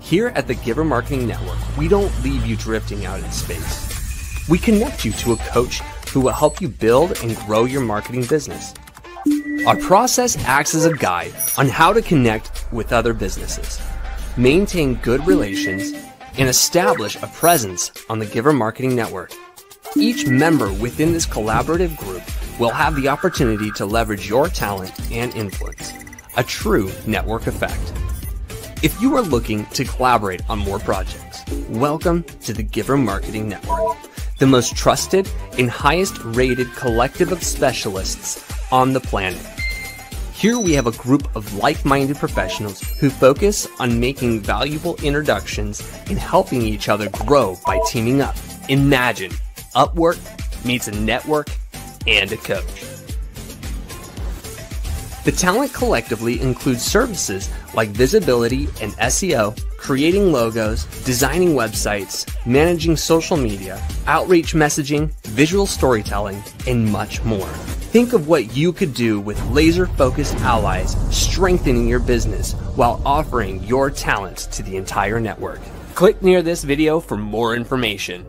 Here at the Giver Marketing Network, we don't leave you drifting out in space. We connect you to a coach who will help you build and grow your marketing business. Our process acts as a guide on how to connect with other businesses, maintain good relations, and establish a presence on the Giver Marketing Network. Each member within this collaborative group will have the opportunity to leverage your talent and influence, a true network effect. If you are looking to collaborate on more projects, welcome to the Giver Marketing Network, the most trusted and highest rated collective of specialists on the planet. Here we have a group of like-minded professionals who focus on making valuable introductions and helping each other grow by teaming up. Imagine Upwork meets a network and a coach. The talent collectively includes services like visibility and SEO, creating logos, designing websites, managing social media, outreach messaging, visual storytelling, and much more. Think of what you could do with laser-focused allies, strengthening your business while offering your talents to the entire network. Click near this video for more information.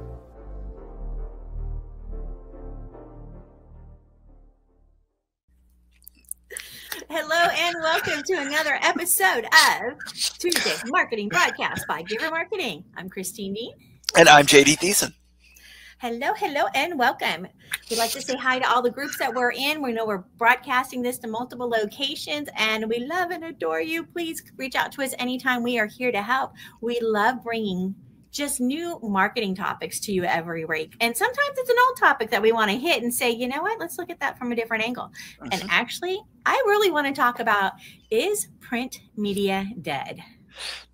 Hello and welcome to another episode of Tuesday's Marketing Broadcast by Giver Marketing. I'm Christine Deane. And I'm Thiessen. Hello, hello, and welcome. We'd like to say hi to all the groups that we're in. We know we're broadcasting this to multiple locations, and we love and adore you. Please reach out to us anytime. We are here to help. We love bringing just new marketing topics to you every week. And sometimes it's an old topic that we want to hit and say, you know what, let's look at that from a different angle. And actually, I really want to talk about, is print media dead?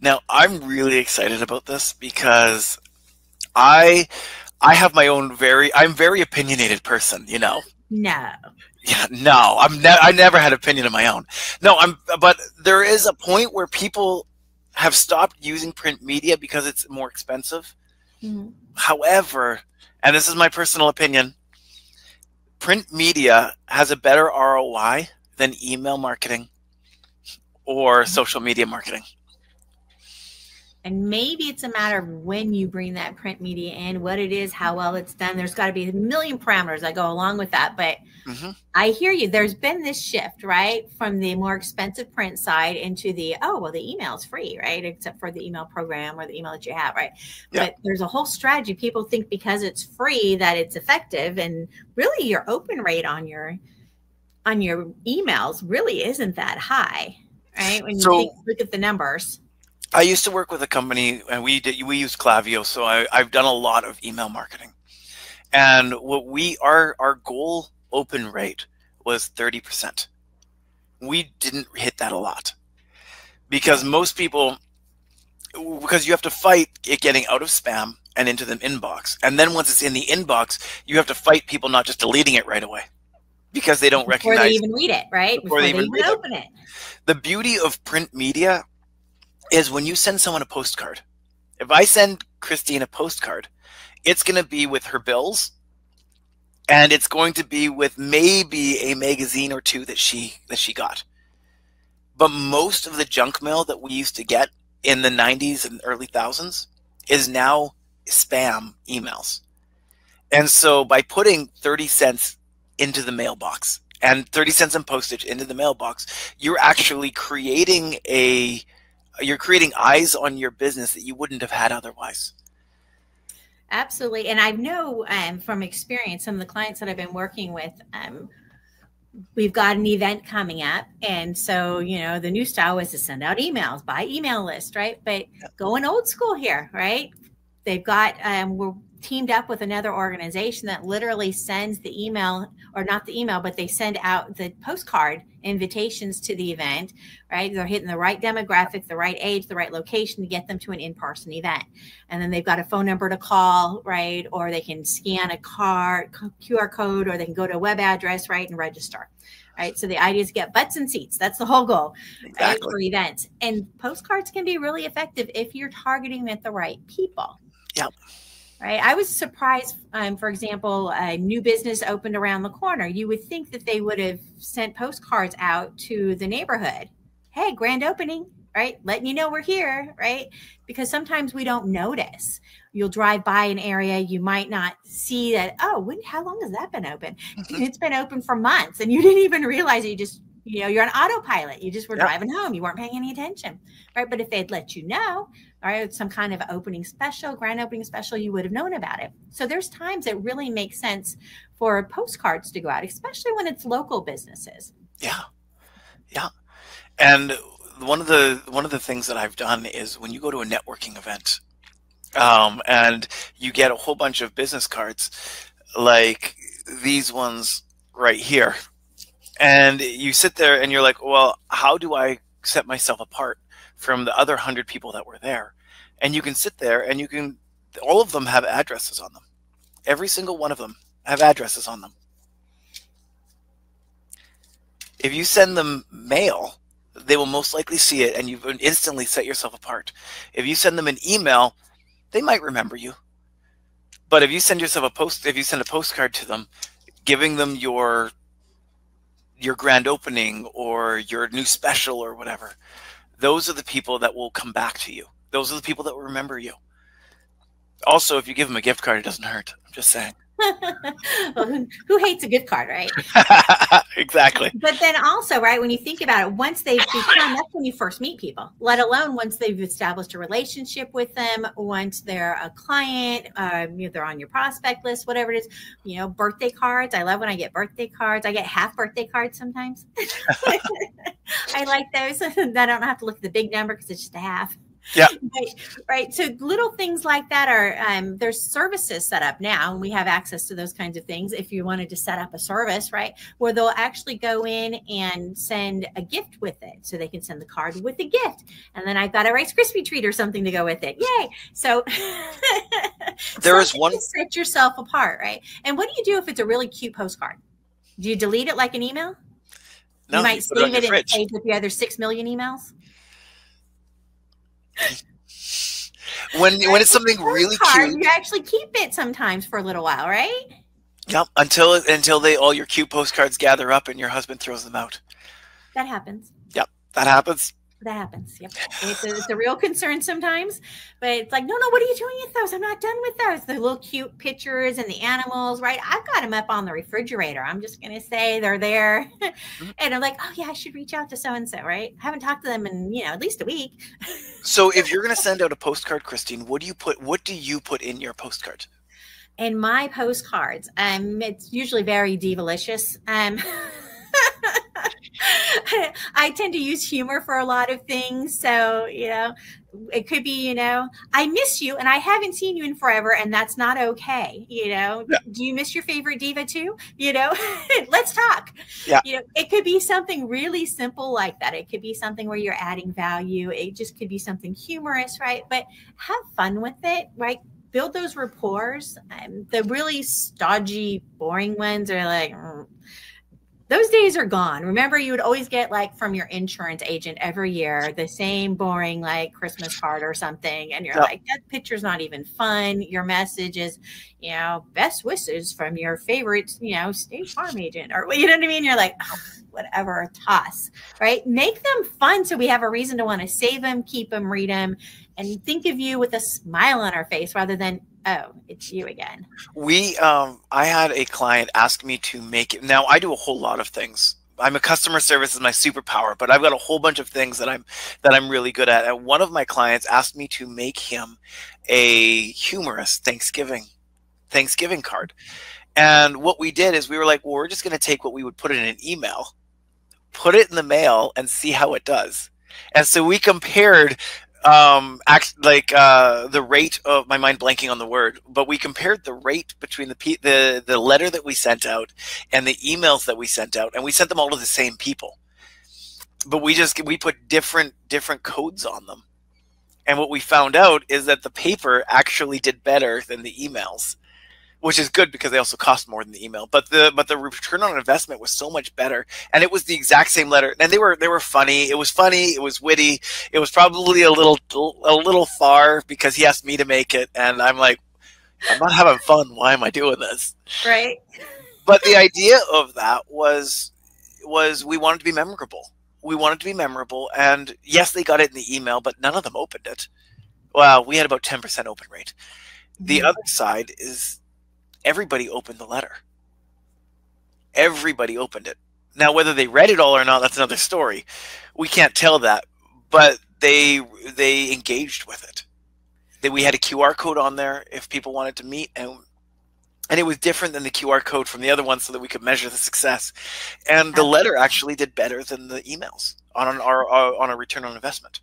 Now, I'm really excited about this because I have my own I'm very opinionated person, you know. No. Yeah, no, I never had opinion of my own. No, but there is a point where people have stopped using print media because it's more expensive. Mm-hmm. However, and this is my personal opinion, print media has a better ROI than email marketing or social media marketing. And maybe it's a matter of when you bring that print media in, what it is, how well it's done. There's got to be a million parameters that go along with that. But I hear you. There's been this shift, right, from the more expensive print side into the, oh, well, the email is free, right, except for the email program or the email that you have, right? Yeah. But there's a whole strategy. People think because it's free that it's effective. And really your open rate on your emails really isn't that high, right? When you look at the numbers. I used to work with a company, and we used Klaviyo, so I've done a lot of email marketing. And what our goal open rate was 30%. We didn't hit that a lot because most people, because you have to fight it getting out of spam and into the inbox, and then once it's in the inbox, you have to fight people not just deleting it right away because they don't recognize before they even read it, right? Before they even open it. The beauty of print media is when you send someone a postcard. If I send Christine a postcard, it's going to be with her bills, and it's going to be with maybe a magazine or two that she got. But most of the junk mail that we used to get in the 90s and early thousands is now spam emails. And so by putting 30 cents into the mailbox and 30 cents in postage into the mailbox, you're actually creating eyes on your business that you wouldn't have had otherwise. Absolutely. And I know from experience, some of the clients that I've been working with, we've got an event coming up. And so, you know, the new style is to send out emails by email list, right? But going old school here, right? They've got, we're teamed up with another organization that literally sends the email, or not the email, but they send out the postcard invitations to the event, right? They're hitting the right demographic, the right age, the right location to get them to an in-person event. And then they've got a phone number to call, right? Or they can scan a QR code, or they can go to a web address, right? And register, right? So the idea is to get butts and seats. That's the whole goal, right? For events. And postcards can be really effective if you're targeting at the right people. Yep. Right. I was surprised, for example, a new business opened around the corner. You would think that they would have sent postcards out to the neighborhood. Hey, grand opening. right? Letting you know we're here, right? Because sometimes we don't notice. You'll drive by an area, you might not see that, oh, how long has that been open? It's been open for months and you didn't even realize it. You just, you're on autopilot. You just were driving home. You weren't paying any attention, right? But if they'd let you know, right, some kind of opening special, grand opening special, you would have known about it. So there's times it really makes sense for postcards to go out, especially when it's local businesses. Yeah. Yeah. And one of the things that I've done is when you go to a networking event, and you get a whole bunch of business cards like these ones right here, and you sit there and you're like, well, how do I set myself apart from the other 100 people that were there? And you can sit there and all of them have addresses on them. Every single one of them have addresses on them. If you send them mail, they will most likely see it and you've instantly set yourself apart. If you send them an email, they might remember you. But if you send yourself if you send a postcard to them, giving them your grand opening or your new special or whatever, those are the people that will come back to you. Those are the people that will remember you. Also, if you give them a gift card, it doesn't hurt. I'm just saying. Well, who hates a gift card, right? Exactly. But then also, right, when you think about it, once they've become, that's when you first meet people, let alone once they've established a relationship with them, once they're a client, they're on your prospect list, whatever it is, birthday cards. I love when I get birthday cards. I get half birthday cards sometimes. I like those. Then I don't have to look at the big number because it's just a half. Yeah. Right. So little things like that are, there's services set up now, and we have access to those kinds of things. If you wanted to set up a service, right, where they'll actually go in and send a gift with it. So they can send the card with the gift. And then I've got a Rice Krispie treat or something to go with it. Yay. So there is one. Set yourself apart. Right. And what do you do if it's a really cute postcard? Do you delete it like an email? No, you might save it and save with the other 6 million emails. When it's something really cute, you actually keep it sometimes for a little while, right? Yep. Until all your cute postcards gather up and your husband throws them out. That happens. Yep, that happens. That happens. Yep. It's a real concern sometimes, but it's like, no, what are you doing with those? I'm not done with those. The little cute pictures and the animals, right? I've got them up on the refrigerator. I'm just going to say they're there. And I'm like, oh yeah, I should reach out to so-and-so, right? I haven't talked to them in, at least a week. So if you're going to send out a postcard, Christine, what do you put in your postcard? In my postcards, it's usually very divalicious. I tend to use humor for a lot of things. So, it could be, I miss you and I haven't seen you in forever and that's not okay. Yeah. Do you miss your favorite diva too? Let's talk. Yeah. It could be something really simple like that. It could be something where you're adding value. It just could be something humorous, right? But have fun with it, right? Build those rapport. The really stodgy, boring ones are like, those days are gone. Remember, you would always get from your insurance agent every year, the same boring Christmas card or something. And you're like, that picture's not even fun. Your message is, best wishes from your favorite, State Farm agent, or you know what I mean? You're like, oh, whatever, toss, right? Make them fun. So we have a reason to want to save them, keep them, read them, and think of you with a smile on our face rather than, oh, it's you again. I had a client ask me to make it. Now I do a whole lot of things. I'm a customer service is my superpower, but I've got a whole bunch of things that I'm really good at. And one of my clients asked me to make him a humorous Thanksgiving card. And what we did is we were like, well, we're just going to take what we would put in an email, put it in the mail, and see how it does. And so we compared the rate of, my mind blanking on the word, but we compared the rate between the letter that we sent out and the emails that we sent out, and we sent them all to the same people, but we put different codes on them. And what we found out is that the paper actually did better than the emails, which is good because they also cost more than the email. But the return on investment was so much better, and it was the exact same letter. And they were funny. It was funny. It was witty. It was probably a little far because he asked me to make it, and I'm like, I'm not having fun. Why am I doing this? Right. But the idea of that was we wanted to be memorable. we want it to be memorable. And yes, they got it in the email, but none of them opened it. Well, we had about 10% open rate. The other side is everybody opened the letter. Everybody opened it. Now, whether they read it all or not, that's another story. We can't tell that, but they engaged with it. We had a QR code on there if people wanted to meet, and it was different than the QR code from the other one so that we could measure the success. And the letter actually did better than the emails on a return on investment.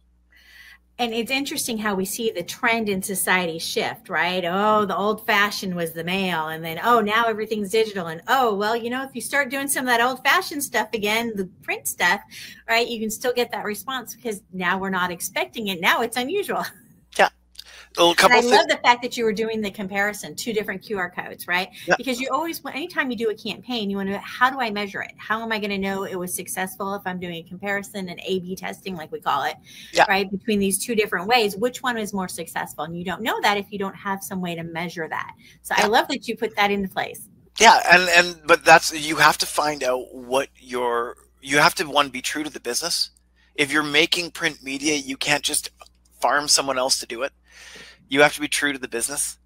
And it's interesting how we see the trend in society shift, right? Oh, the old fashioned was the mail. And then, oh, now everything's digital. And, oh, well, you know, if you start doing some of that old fashioned stuff again, the print stuff, right, you can still get that response because now we're not expecting it. Now it's unusual. Yeah. And I love the fact that you were doing the comparison, 2 different QR codes, right? Yeah. Because you always, anytime you do a campaign, you want to know, how do I measure it? How am I going to know it was successful if I'm doing a comparison and A/B testing, like we call it, right? Between these 2 different ways, which one is more successful? And you don't know that if you don't have some way to measure that. So I love that you put that into place. Yeah, but that's, you have to find out what you have to, one, be true to the business. If you're making print media, you can't just farm someone else to do it. You have to be true to the business,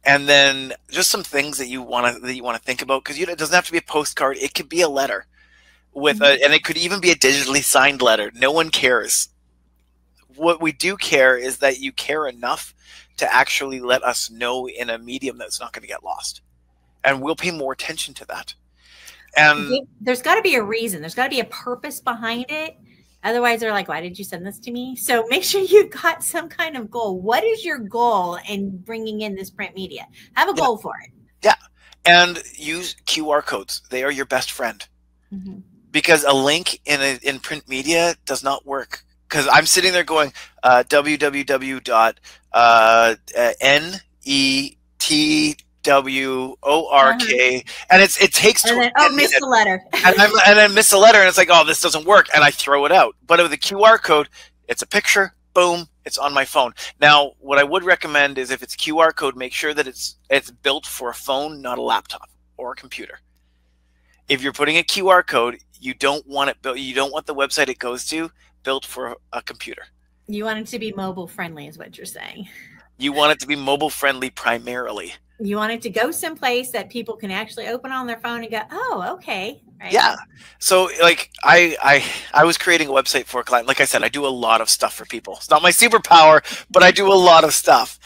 and then just some things that you want to think about, because it doesn't have to be a postcard. It could be a letter with and it could even be a digitally signed letter. No one cares. What we do care is that you care enough to actually let us know in a medium that's not going to get lost, and we'll pay more attention to that. And there's got to be a reason. There's got to be a purpose behind it. Otherwise, they're like, why did you send this to me? So make sure you've got some kind of goal. What is your goal in bringing in this print media? Have a goal for it. Yeah. And use QR codes. They are your best friend. Because a link in print media does not work. Because I'm sitting there going, www.network, and it takes. And then, miss the letter. and I miss the letter, and it's like, oh, this doesn't work, and I throw it out. But with a QR code, it's a picture, boom, it's on my phone. Now, what I would recommend is if it's QR code, make sure that it's built for a phone, not a laptop or a computer. If you're putting a QR code, you don't want it built. You don't want the website it goes to built for a computer. You want it to be mobile friendly, is what you're saying. You want it to be mobile friendly primarily. You want it to go someplace that people can actually open on their phone and go, oh, okay. Right? Yeah. So like I was creating a website for a client. Like I said, I do a lot of stuff for people. It's not my superpower, but I do a lot of stuff.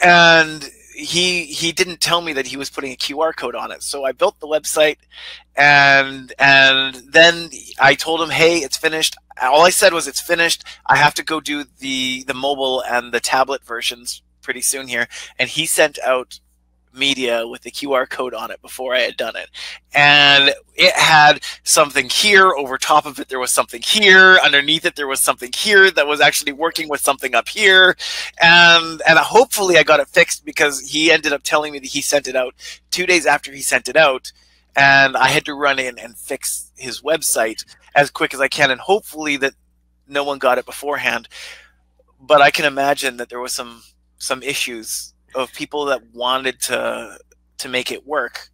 And he didn't tell me that he was putting a QR code on it. So I built the website, and then I told him, hey, it's finished. All I said was it's finished. I have to go do the mobile and the tablet versions pretty soon here. And he sent out media with the QR code on it before I had done it. And it had something here, over top of it there was something here, underneath it there was something here that was actually working with something up here. And hopefully I got it fixed, because he ended up telling me that he sent it out 2 days after he sent it out, and I had to run in and fix his website as quick as I can, and hopefully that no one got it beforehand. But I can imagine that there was some issues of people that wanted to make it work.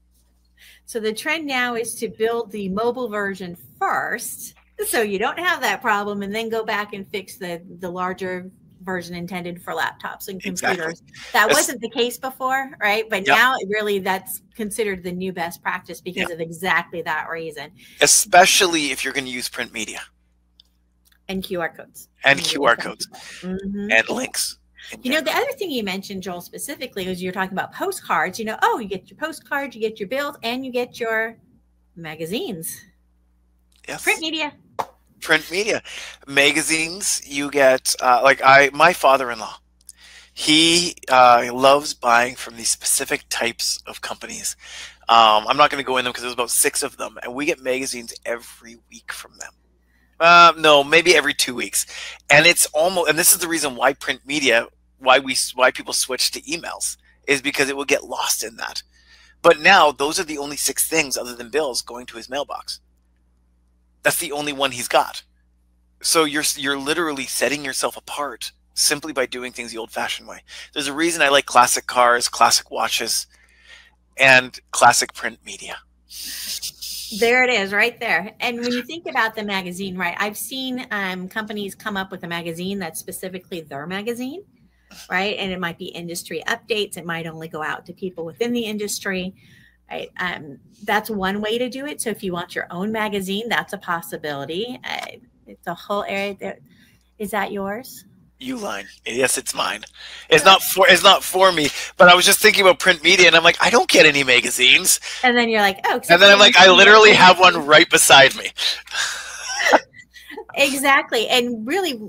So the trend now is to build the mobile version first, so you don't have that problem, and then go back and fix the larger version intended for laptops and computers. Exactly. That wasn't the case before, right? But now really that's considered the new best practice because of exactly that reason. Especially if you're going to use print media. And QR codes. And QR codes. And links. You know, the other thing you mentioned, Joel, specifically, was you're talking about postcards. You know, oh, you get your postcards, you get your bills, and you get your magazines. Yes. Print media. Print media. Magazines, you get, my father-in-law, he loves buying from these specific types of companies. I'm not going to go in them because there's about 6 of them, and we get magazines every week from them. No, maybe every 2 weeks. And it's almost, and this is the reason why print media, why people switch to emails, is because it will get lost in that. But now those are the only 6 things other than bills going to his mailbox. That's the only one he's got. So you're literally setting yourself apart simply by doing things the old-fashioned way. There's a reason I like classic cars, classic watches, and classic print media. There it is right there. And when you think about the magazine, right, I've seen companies come up with a magazine that's specifically their magazine, right? And it might be industry updates. It might only go out to people within the industry, right? That's one way to do it. So if you want your own magazine, that's a possibility. It's a whole area there. Is that yours? Uline. Yes, it's mine. It's not for me, but I was just thinking about print media and I'm like, I don't get any magazines. And then you're like, oh, and then I'm like, I literally have one right beside me. Exactly. And really,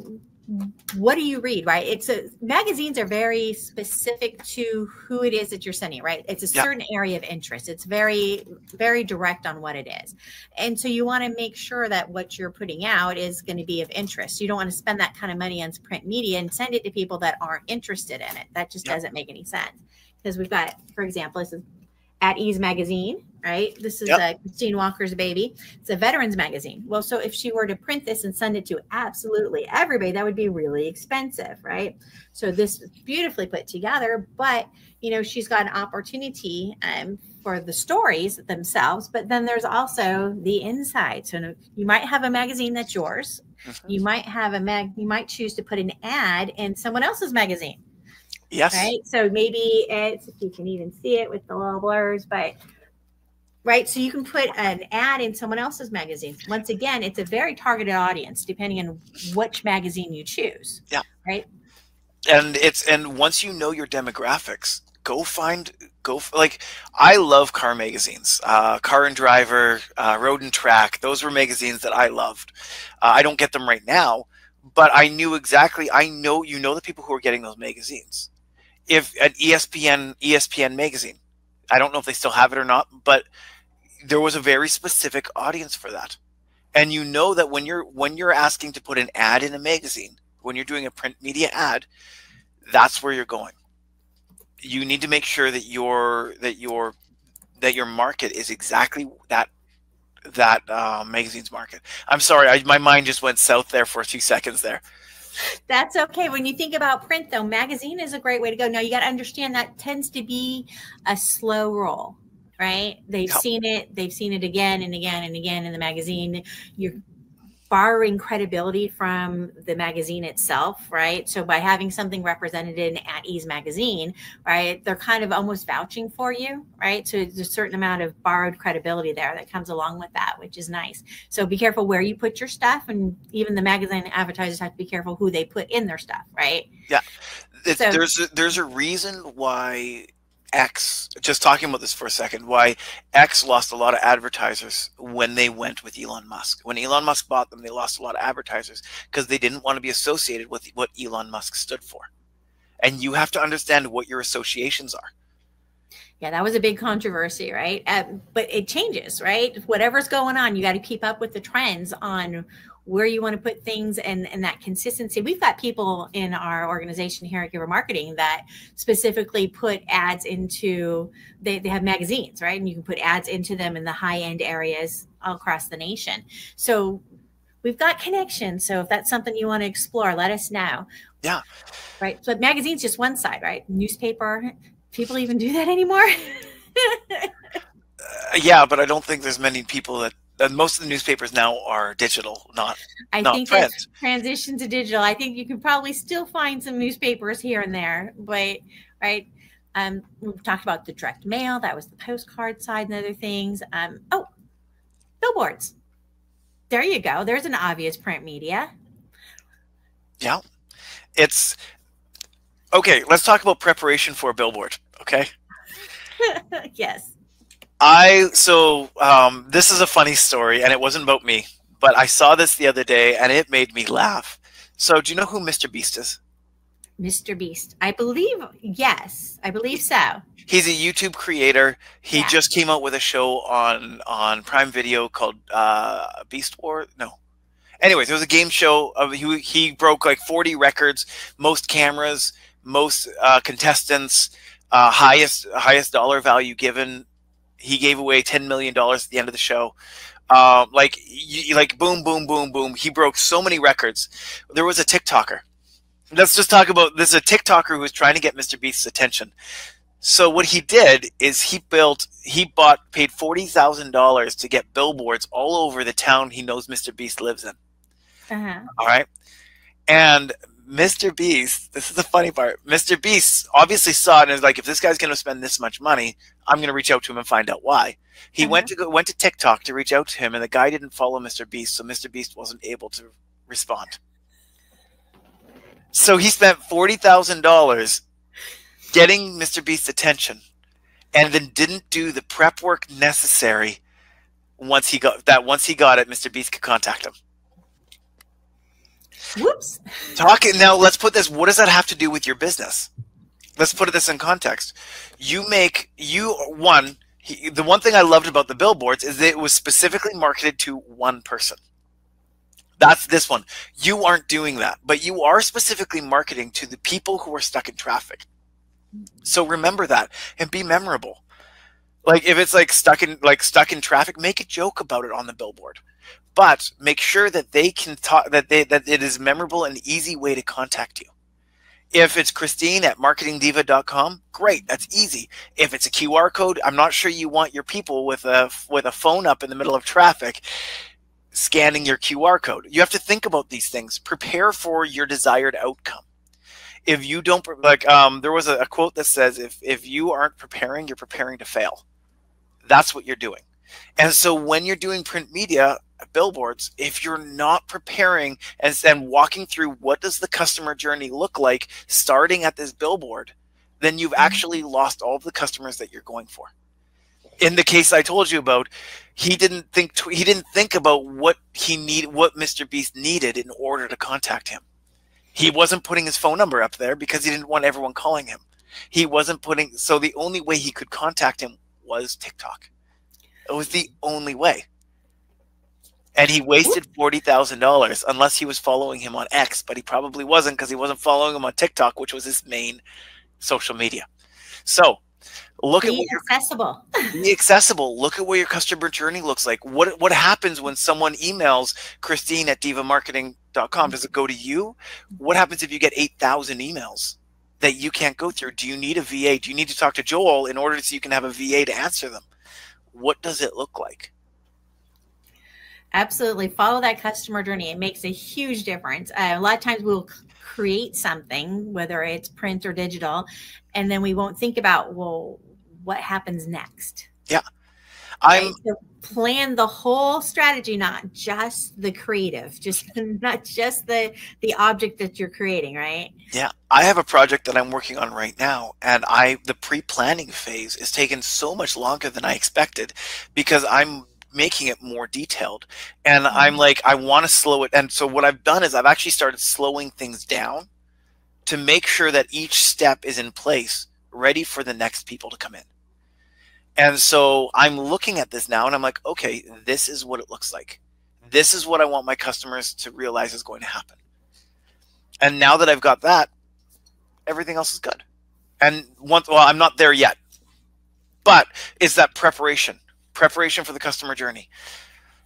what do you read, right? Magazines are very specific to who it is that you're sending, right? It's a certain area of interest. It's very, very direct on what it is. And so you want to make sure that what you're putting out is going to be of interest. You don't want to spend that kind of money on print media and send it to people that aren't interested in it. That just doesn't make any sense. Because we've got, for example, this is At Ease magazine, right? This is Christine Walker's baby. It's a veterans magazine. Well, so if she were to print this and send it to absolutely everybody, that would be really expensive, right? So this is beautifully put together, but you know, she's got an opportunity for the stories themselves, but then there's also the inside. So you might have a magazine that's yours. You might have you might choose to put an ad in someone else's magazine. Yes. Right. So maybe it's, if you can even see it with the little blurs, but right. So you can put an ad in someone else's magazine. Once again, it's a very targeted audience depending on which magazine you choose. Yeah. Right. And once you know your demographics, like, I love car magazines, Car and Driver, Road and Track. Those were magazines that I loved. I don't get them right now, but I knew exactly. I know, you know, the people who are getting those magazines. If an ESPN magazine, I don't know if they still have it or not, but there was a very specific audience for that. And you know that when you're asking to put an ad in a magazine, when you're doing a print media ad, that's where you're going. You need to make sure that your market is exactly that magazine's market. I'm sorry, my mind just went south there for a few seconds there. That's okay. When you think about print, though, magazine is a great way to go. Now, you got to understand that tends to be a slow roll, right? They've seen it. They've seen it again and again and again in the magazine. You're borrowing credibility from the magazine itself, right? So by having something represented in At Ease magazine, right, they're kind of almost vouching for you, right? So there's a certain amount of borrowed credibility there that comes along with that, which is nice. So be careful where you put your stuff, and even the magazine advertisers have to be careful who they put in their stuff, right? Yeah, there's a reason why X, just talking about this for a second, why X lost a lot of advertisers when they went with Elon Musk. When Elon Musk bought them, they lost a lot of advertisers because they didn't want to be associated with what Elon Musk stood for. And you have to understand what your associations are. Yeah, that was a big controversy, right? But it changes, right? Whatever's going on, you got to keep up with the trends on where you want to put things and that consistency. We've got people in our organization here at Giver Marketing that specifically put ads into, they have magazines, right? And you can put ads into them in the high-end areas all across the nation. So we've got connections. So if that's something you want to explore, let us know. Yeah. Right. So magazine's just one side, right? Newspaper, people even do that anymore? Yeah, but I don't think there's many people that most of the newspapers now are digital, I think print. it's transition to digital. I think you can probably still find some newspapers here and there, but right. We've talked about the direct mail. That was the postcard side and other things. Oh, billboards. There you go. There's an obvious print media. Yeah. It's okay. Let's talk about preparation for a billboard. Okay. Yes. This is a funny story, and it wasn't about me, but I saw this the other day and it made me laugh. So do you know who Mr. Beast is? Mr. Beast. I believe, yes, I believe so. He's a YouTube creator. He just came out with a show on Prime Video called Beast War. No. Anyways, there was a game show. He broke like 40 records, most cameras, most contestants, highest dollar value given. He gave away $10 million at the end of the show. Like boom, boom, boom, boom. He broke so many records. There was a TikToker. Let's just talk about this. A TikToker who was trying to get Mr. Beast's attention. So what he did is he paid $40,000 to get billboards all over the town he knows Mr. Beast lives in. All right. And Mr. Beast, this is the funny part. Mr. Beast obviously saw it and was like, if this guy's going to spend this much money, I'm going to reach out to him and find out why. He went to TikTok to reach out to him, and the guy didn't follow Mr. Beast, so Mr. Beast wasn't able to respond. So he spent $40,000 getting Mr. Beast's attention, and then didn't do the prep work necessary. Once he got it, Mr. Beast could contact him. Whoops. Now, let's put this. What does that have to do with your business? Let's put this in context. The one thing I loved about the billboards is that it was specifically marketed to one person. That's this one. You aren't doing that, but you are specifically marketing to the people who are stuck in traffic. So remember that and be memorable. Like if it's like stuck in traffic, make a joke about it on the billboard. But make sure that they can talk, that it is memorable and easy way to contact you. If it's Christine at marketingdiva.com, great, that's easy. If it's a QR code, I'm not sure you want your people with a phone up in the middle of traffic scanning your QR code. You have to think about these things. Prepare for your desired outcome. If you don't, there was a quote that says, if you aren't preparing, you're preparing to fail. That's what you're doing. And so when you're doing print media, billboards, if you're not preparing and walking through what does the customer journey look like starting at this billboard, then you've actually lost all of the customers that you're going for. In the case I told you about, he didn't think about what Mr. Beast needed in order to contact him. He wasn't putting his phone number up there because he didn't want everyone calling him. So the only way he could contact him was TikTok. It was the only way. And he wasted $40,000 unless he was following him on X, but he probably wasn't because he wasn't following him on TikTok, which was his main social media. So look at what accessible. Be accessible. Look at what your customer journey looks like. What happens when someone emails Christine at divamarketing.com? Does it go to you? What happens if you get 8,000 emails that you can't go through? Do you need a VA? Do you need to talk to Joel in order so you can have a VA to answer them? What does it look like? Absolutely. Follow that customer journey. It makes a huge difference. A lot of times we'll create something, whether it's print or digital, and then we won't think about, well, what happens next? Yeah. Right? So plan the whole strategy, not just the creative, not just the object that you're creating, right? Yeah. I have a project that I'm working on right now, and the pre-planning phase is taking so much longer than I expected because I'm making it more detailed, and I'm like, I want to slow it. And so what I've done is I've actually started slowing things down to make sure that each step is in place, ready for the next people to come in. And so I'm looking at this now and I'm like, okay, this is what it looks like. This is what I want my customers to realize is going to happen. And now that I've got that, everything else is good. And I'm not there yet, but it's that preparation for the customer journey.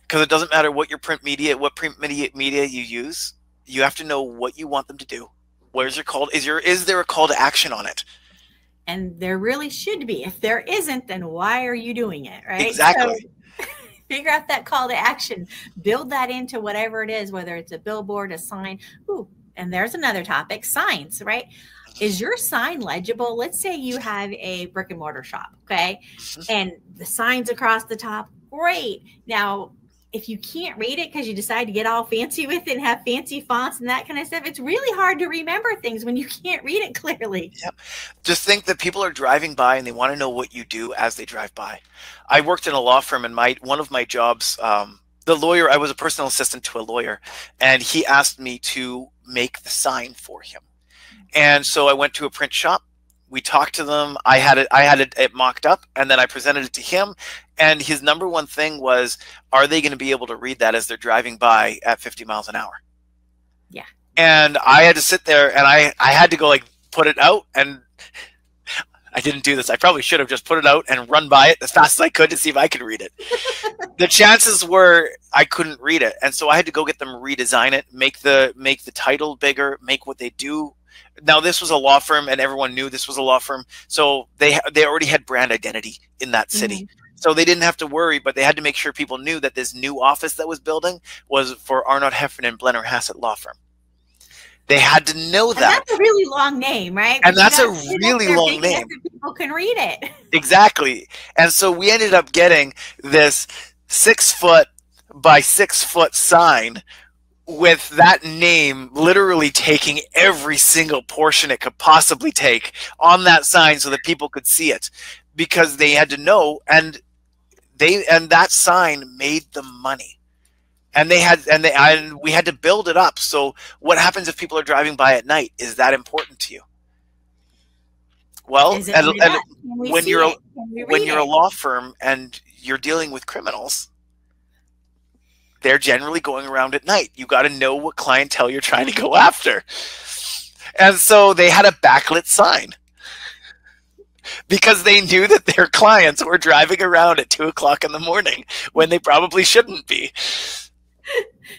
Because it doesn't matter what print media you use, you have to know what you want them to do. Where's your call? Is there a call to action on it? And there really should be. If there isn't, then why are you doing it, right? Exactly. So figure out that call to action. Build that into whatever it is, whether it's a billboard, a sign. Ooh, and there's another topic, signs, right? Is your sign legible? Let's say you have a brick and mortar shop, okay? And the signs across the top, great. Now, if you can't read it because you decide to get all fancy with it and have fancy fonts and that kind of stuff, it's really hard to remember things when you can't read it clearly. Yep. Just think that people are driving by and they want to know what you do as they drive by. I worked in a law firm, and one of my jobs, the lawyer, I was a personal assistant to a lawyer, and he asked me to make the sign for him. And so I went to a print shop. We talked to them. I had it mocked up, and then I presented it to him. And his number one thing was, are they going to be able to read that as they're driving by at 50 miles an hour? Yeah. And I had to sit there, and I had to go like put it out, and I didn't do this. I probably should have just put it out and run by it as fast as I could to see if I could read it. The chances were I couldn't read it, and so I had to go get them redesign it, make the title bigger, make what they do Now, this was a law firm, and everyone knew this was a law firm, so they already had brand identity in that city. So they didn't have to worry, but they had to make sure people knew that this new office that was building was for Arnott Heffernan and Blenner Hassett Law Firm. They had to know that. And that's a really long name, right? And that's a really long name. People can read it. Exactly. And so we ended up getting this 6-foot by 6-foot sign with that name literally taking every single portion it could possibly take on that sign so that people could see it, because they had to know, and that sign made them money. And we had to build it up. So what happens if people are driving by at night? Is that important to you? Well, when you're a law firm and you're dealing with criminals, they're generally going around at night. You got to know what clientele you're trying to go after. And so they had a backlit sign because they knew that their clients were driving around at 2 o'clock in the morning when they probably shouldn't be.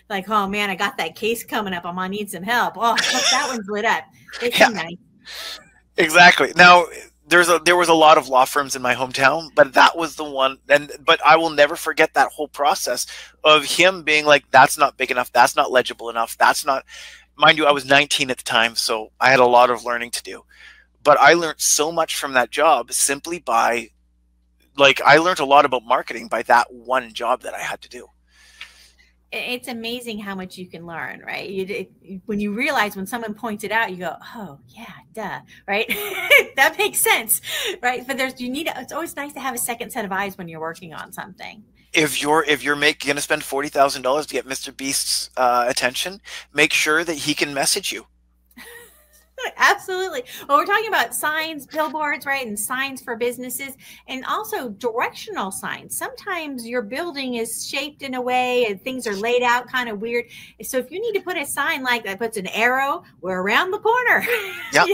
Like, oh man, I got that case coming up. I'm gonna need some help. Oh, look, that one's lit up. It's nice. Exactly. Now, there was a lot of law firms in my hometown, but that was the one. But I will never forget that whole process of him being like, "That's not big enough. That's not legible enough. That's not." Mind you, I was 19 at the time, so I had a lot of learning to do. But I learned so much from that job simply by, I learned a lot about marketing by that one job that I had to do. It's amazing how much you can learn, right? When you realize, when someone points it out, you go, oh yeah, duh, right? That makes sense, right? But it's always nice to have a second set of eyes when you're working on something. If you're going to spend $40,000 to get Mr. Beast's attention, make sure that he can message you. Absolutely. Well, we're talking about signs, billboards, right? And signs for businesses, and also directional signs. Sometimes your building is shaped in a way and things are laid out kind of weird. So if you need to put a sign like that puts an arrow, we're around the corner. Yep.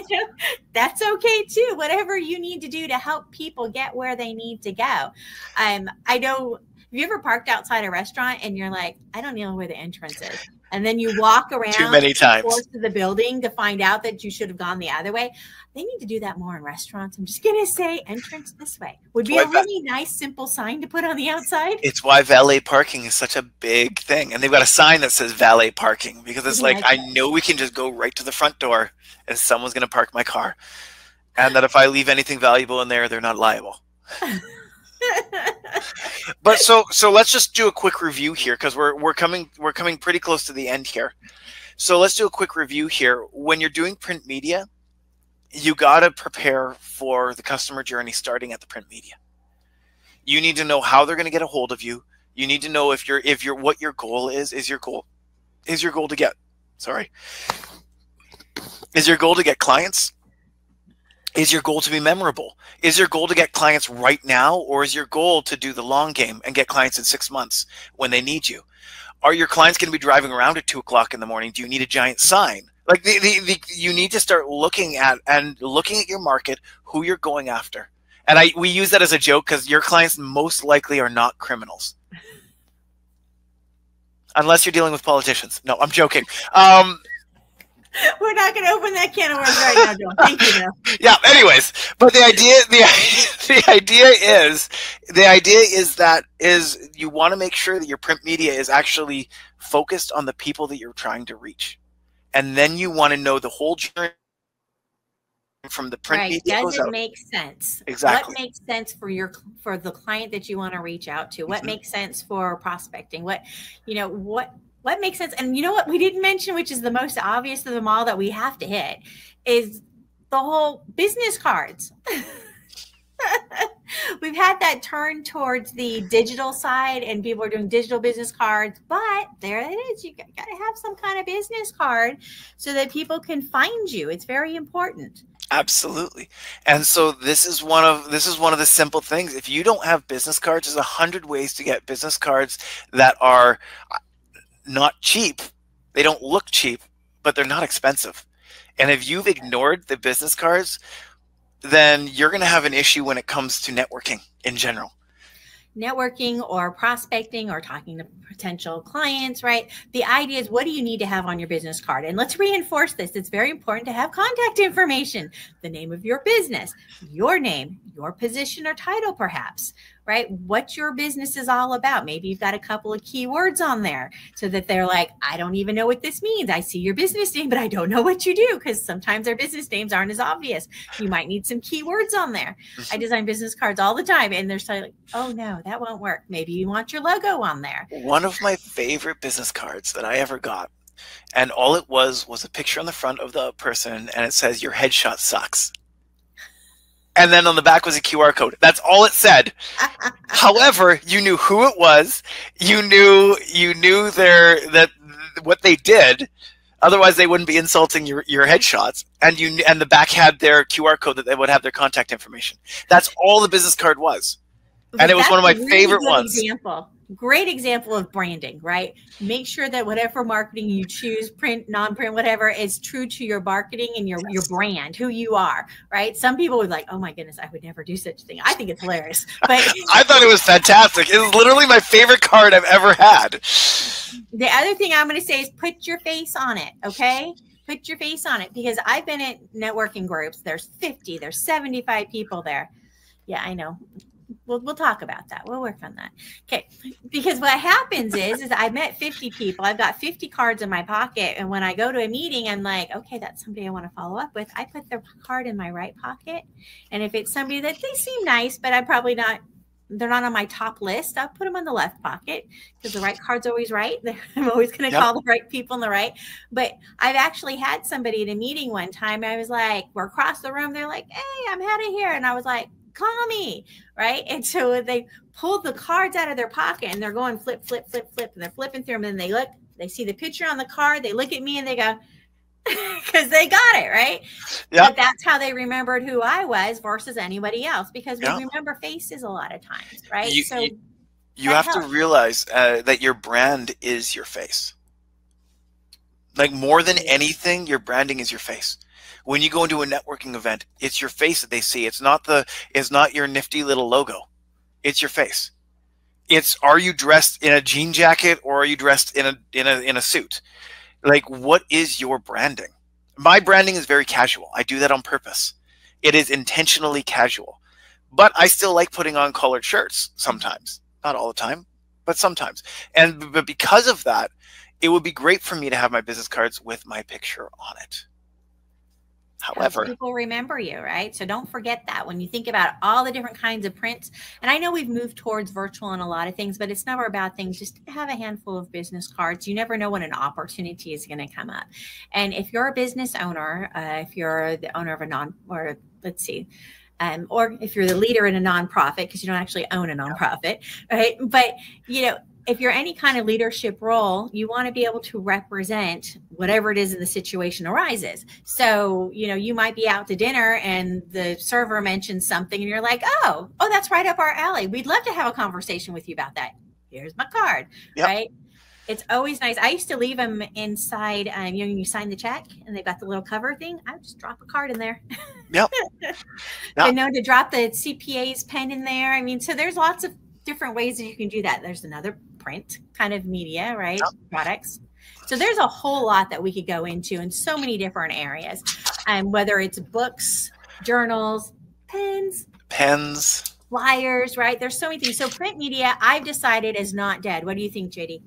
That's okay too. Whatever you need to do to help people get where they need to go. I know, have you ever parked outside a restaurant and you're like, I don't know where the entrance is? And then you walk around too many times to the building to find out that you should have gone the other way. They need to do that more in restaurants. I'm just going to say entrance this way would be a really nice, simple sign to put on the outside. It's why valet parking is such a big thing. And they've got a sign that says valet parking because it's like, I know we can just go right to the front door and someone's going to park my car. And that if I leave anything valuable in there, they're not liable. But so let's just do a quick review here because we're coming pretty close to the end here. So let's do a quick review here. When you're doing print media, you got to prepare for the customer journey starting at the print media. You need to know how they're going to get a hold of you. You need to know what your goal is. Is your goal to get clients? Is your goal to be memorable? Is your goal to get clients right now, or is your goal to do the long game and get clients in 6 months when they need you? Are your clients going to be driving around at 2 o'clock in the morning? Do you need a giant sign? Like you need to start looking at your market, who you're going after. And we use that as a joke because your clients most likely are not criminals. Unless you're dealing with politicians. No, I'm joking. We're not going to open that can of worms right now, Joe. Thank you, though. Yeah. Anyways, but the idea is you want to make sure that your print media is actually focused on the people that you're trying to reach, and then you want to know the whole journey from the print media. Does it make sense? Exactly. What makes sense for the client that you want to reach out to? What makes sense for prospecting? What makes sense? And you know what we didn't mention, which is the most obvious of them all that we have to hit, is the whole business cards. We've had that turn towards the digital side and people are doing digital business cards, but there it is. You got to have some kind of business card so that people can find you. It's very important. Absolutely. And so this is one of the simple things. If you don't have business cards, there's 100 ways to get business cards that are not cheap. They don't look cheap, but they're not expensive. And if you've ignored the business cards, then you're going to have an issue when it comes to networking in general. networking or prospecting or talking to potential clients, right? The idea is, what do you need to have on your business card? And let's reinforce this. It's very important to have contact information, the name of your business, your name, your position or title, perhaps, right? What your business is all about. Maybe you've got a couple of keywords on there so that they're like, I don't even know what this means. I see your business name, but I don't know what you do, because sometimes our business names aren't as obvious. You might need some keywords on there. I design business cards all the time, and they're like, oh no, that won't work. Maybe you want your logo on there. One of my favorite business cards that I ever got, and all it was a picture on the front of the person, and it says, your headshot sucks. And then on the back was a QR code. That's all it said. However, you knew who it was. You knew what they did. Otherwise, they wouldn't be insulting your headshots. And the back had their QR code that they would have their contact information. That's all the business card was. And it was one of my favorite ones. Great example of branding, right? Make sure that whatever marketing you choose, print, non-print, whatever, is true to your marketing and your brand, who you are, right? Some people would like, oh my goodness, I would never do such a thing. I think it's hilarious. But I thought it was fantastic. It was literally my favorite card I've ever had. The other thing I'm going to say is put your face on it, okay? Put your face on it, because I've been at networking groups. There's 50, there's 75 people there. Yeah, I know. We'll talk about that. We'll work on that. Okay. Because what happens is I met 50 people. I've got 50 cards in my pocket. And when I go to a meeting, I'm like, okay, that's somebody I want to follow up with. I put their card in my right pocket. And if it's somebody that they seem nice, but I'm probably not, they're not on my top list, I'll put them in the left pocket, because the right card's always right. I'm always going to call the right people in the right. But I've actually had somebody at a meeting one time. I was like, we're across the room. They're like, hey, I'm headed here. And I was like, call me, right? And so they pulled the cards out of their pocket and they're going flip, flip, flip, flip, and they're flipping through them. And they look, they see the picture on the card, they look at me and they go, because they got it, right? Yeah. But that's how they remembered who I was versus anybody else, because we remember faces a lot of times, right? You have to realize that your brand is your face. Like, more than anything, your branding is your face. When you go into a networking event, it's your face that they see. It's not your nifty little logo. It's your face. It's, are you dressed in a jean jacket or are you dressed in a suit? Like, what is your branding? My branding is very casual. I do that on purpose. It is intentionally casual. But I still like putting on collared shirts sometimes. Not all the time, but sometimes. But because of that, it would be great for me to have my business cards with my picture on it. However, people remember you, right? So don't forget that when you think about all the different kinds of prints. And I know we've moved towards virtual and a lot of things, but it's never a bad thing. Just have a handful of business cards. You never know when an opportunity is going to come up. And if you're a business owner, if you're the owner of or if you're the leader in a nonprofit, because you don't actually own a nonprofit, right? But, if you're any kind of leadership role, you want to be able to represent whatever it is in the situation arises. So, you might be out to dinner and the server mentions something and you're like, oh, that's right up our alley. We'd love to have a conversation with you about that. Here's my card, right? It's always nice. I used to leave them inside, you sign the check and they've got the little cover thing. I would just drop a card in there. Yep. I know to drop the CPA's pen in there. I mean, so there's lots of different ways that you can do that. There's another print kind of media, right? Yep. Products. So there's a whole lot that we could go into in so many different areas. And whether it's books, journals, pens, flyers, right? There's so many things. So print media, I've decided, is not dead. What do you think, JD?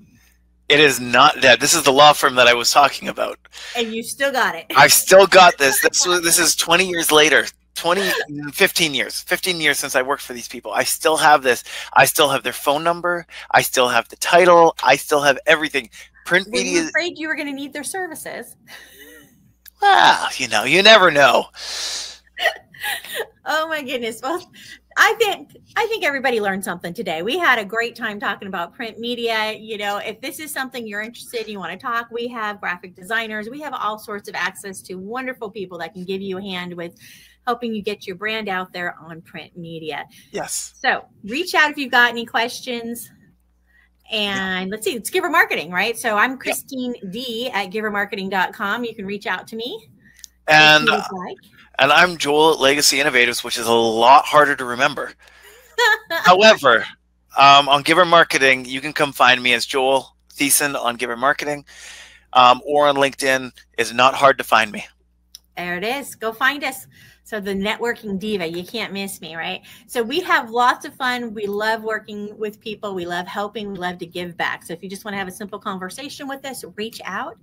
It is not dead. This is the law firm that I was talking about. And you still got it. I've still got this. This is 20 years later. 15 years since I worked for these people. I still have this. I still have their phone number. I still have the title. I still have everything. Print media. Were you afraid you were going to need their services? Well, you never know. Oh my goodness. Well, I think everybody learned something today. We had a great time talking about print media. If this is something you're interested in, you want to talk, we have graphic designers. We have all sorts of access to wonderful people that can give you a hand with helping you get your brand out there on print media. Yes. So reach out if you've got any questions. And let's see, it's Giver Marketing, right? So I'm Christine D at givermarketing.com. You can reach out to me. And I'm Joel at Legacy Innovatives, which is a lot harder to remember. However, On Giver Marketing, you can come find me as Joel Thiessen on Giver Marketing, or on LinkedIn. It's not hard to find me. There it is. Go find us. So the Networking Diva, you can't miss me, right? So we have lots of fun. We love working with people. We love helping. We love to give back. So if you just want to have a simple conversation with us, reach out.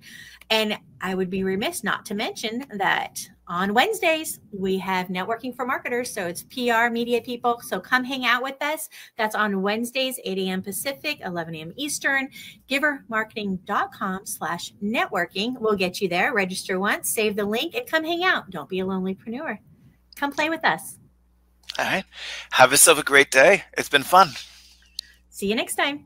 And I would be remiss not to mention that on Wednesdays, we have Networking for Marketers. So it's PR media people. So come hang out with us. That's on Wednesdays, 8 a.m. Pacific, 11 a.m. Eastern. Givermarketing.com/networking. We'll get you there. Register once, save the link, and come hang out. Don't be a lonelypreneur. Come play with us. All right. Have yourself a great day. It's been fun. See you next time.